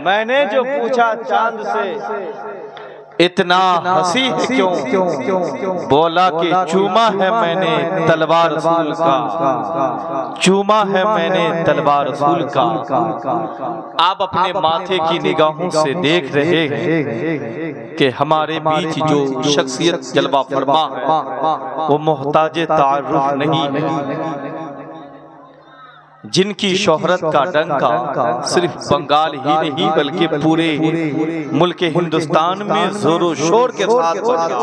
میں نے جو پوچھا چاند سے اتنا ہنسی ہے کیوں، بولا کہ چوما ہے میں نے تلوار رسول کا، چوما ہے میں نے تلوار رسول کا۔ آپ اپنے ماتھے کی نگاہوں سے دیکھ رہے ہیں کہ ہمارے بیچ جو شخصیت جلوہ فرما ہے وہ محتاج تعارف نہیں ہے، جن کی شہرت کا ڈنکا صرف بنگال ہی نہیں بلکہ پورے ملک ہندوستان میں زور و شور کے ساتھ بجا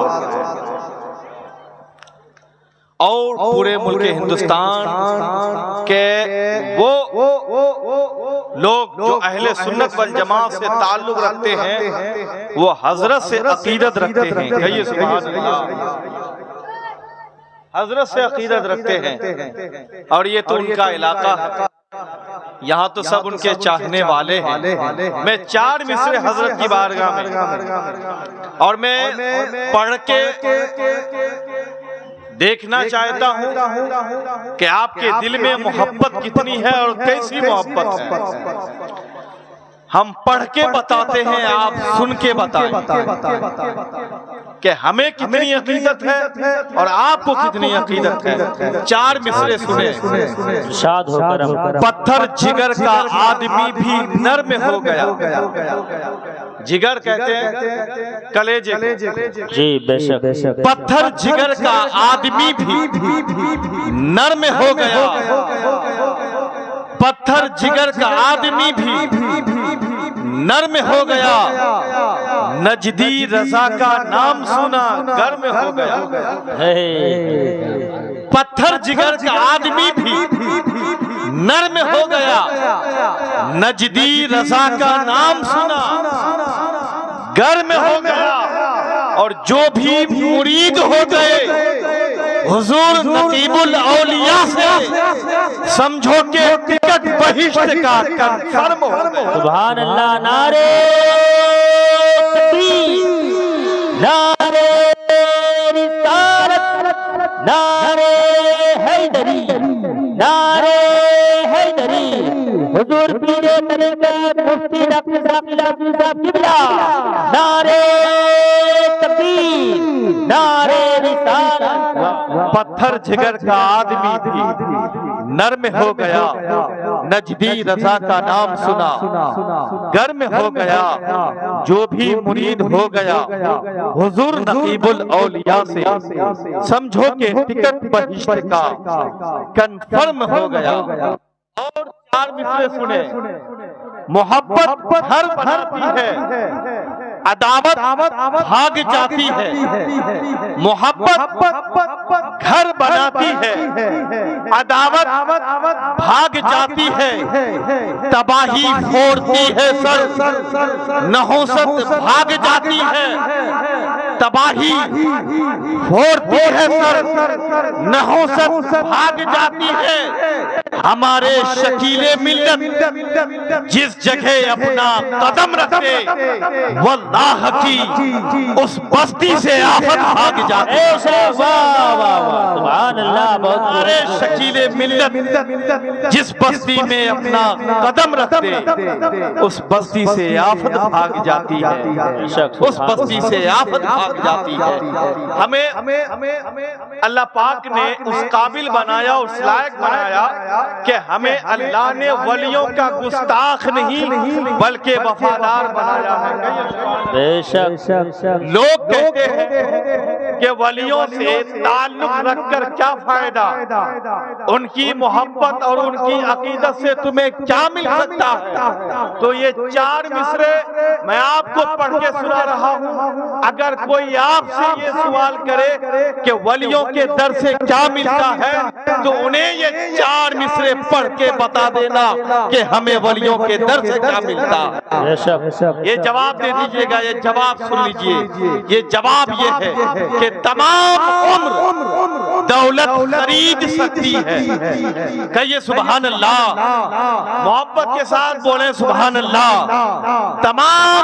اور پورے ملک ہندوستان کے وہ لوگ جو اہل سنت والجماعت سے تعلق رکھتے ہیں وہ حضرت سے عقیدت رکھتے ہیں، کہیے سبحان اللہ، حضرت سے عقیدت رکھتے ہیں، اور یہ تو ان کا علاقہ ہے، یہاں تو سب ان کے چاہنے والے ہیں۔ میں 4 مصرے حضرت کی بارگاہ میں اور میں پڑھ کے دیکھنا چاہتا ہوں کہ آپ کے دل میں محبت کتنی ہے اور کیسی محبت ہے۔ ہم پڑھ کے بتاتے ہیں، آپ سن کے بتائیں کہ ہمیں کتنی عقیدت ہے اور آپ کو کتنی عقیدت ہے۔ 4 مصرے سنیں۔ شاد ہو کرم پتھر جگر کا آدمی بھی نرم ہو گیا، جگر کہتے ہیں کلیجے، جی بے شک، پتھر جگر کا آدمی بھی نرم ہو گیا، پتھر جگر کا آدمی بھی نرم ہو گیا، نجدی رضا کا نام سنا گرم ہو گیا۔ پتھر جگر کا آدمی بھی نرم ہو گیا، نجدی رضا کا نام سنا گرم ہو گیا، اور جو بھی مرید ہو گئے حضور نقیب الاولیاء سے سمجھو کہ ٹکٹ بہشت کا کنفرم ہو گیا۔ سبحان اللہ، نعرے تکبیر، نعرے رسالت، نعرے حیدری، نعرے حیدری، حضور پیر طریقت مفتی ڈاکٹر ثاقب الحسن صاحب قبلہ، نعرے تکبیر، نعرے رسالت۔ پتھر جگر کا آدمی بھی نرم ہو گیا، نجدی رضا کا نام سنا گرم ہو گیا، جو بھی مرید ہو گیا حضور نقیب الاولیاء سے سمجھو کہ ٹکٹ بہشت کا کنفرم ہو گیا۔ اور 4 مصرے سنیں۔ محبت گھر بناتی ہے، عداوت بھاگ جاتی ہے، محبت گھر بناتی ہے، عداوت بھاگ جاتی ہے، تباہی پھوڑتی ہے سر، نحوست بھاگ جاتی ہے، تباہی پھوڑتی ہے سر، نحوست بھاگ جاتی ہے۔ ہمارے شکیل ملت جس جگہ اپنا قدم رکھتے واللہ کی اس بستی سے آفت بھاگ جاتی ہے۔ سبحان اللہ، ہمارے شکیل ملت جس بستی میں اپنا قدم رکھتے اس بستی سے آفت بھاگ جاتی ہے، اس بستی سے آفت بھاگ جاتی ہے۔ ہمیں اللہ پاک نے اس قابل بنایا، اس لائق بنایا کہ ہمیں اللہ نے ولیوں کا گستاخ نہیں بلکہ وفادار بنایا ہے۔ بے شک، لوگ کہتے ہیں کہ ولیوں سے تعلق رکھ کر کیا فائدہ، ان کی محبت اور ان کی عقیدت سے تمہیں کیا مل سکتا ہے؟ تو یہ 4 مصرے میں آپ کو پڑھ کے سنا رہا ہوں۔ اگر کوئی آپ سے یہ سوال کرے کہ ولیوں کے در سے کیا ملتا ہے تو انہیں یہ 4 مصرے پڑھ کے بتا دینا کہ ہمیں ولیوں کے در سے کیا ملتا ہے۔ یہ جواب دے دیجئے گا، یہ جواب سن لیجئے۔ یہ جواب یہ ہے کہ تمام عمر دولت خرید سکتی ہے۔ کہیے سبحان اللہ، محبت کے ساتھ بولیں سبحان اللہ۔ تمام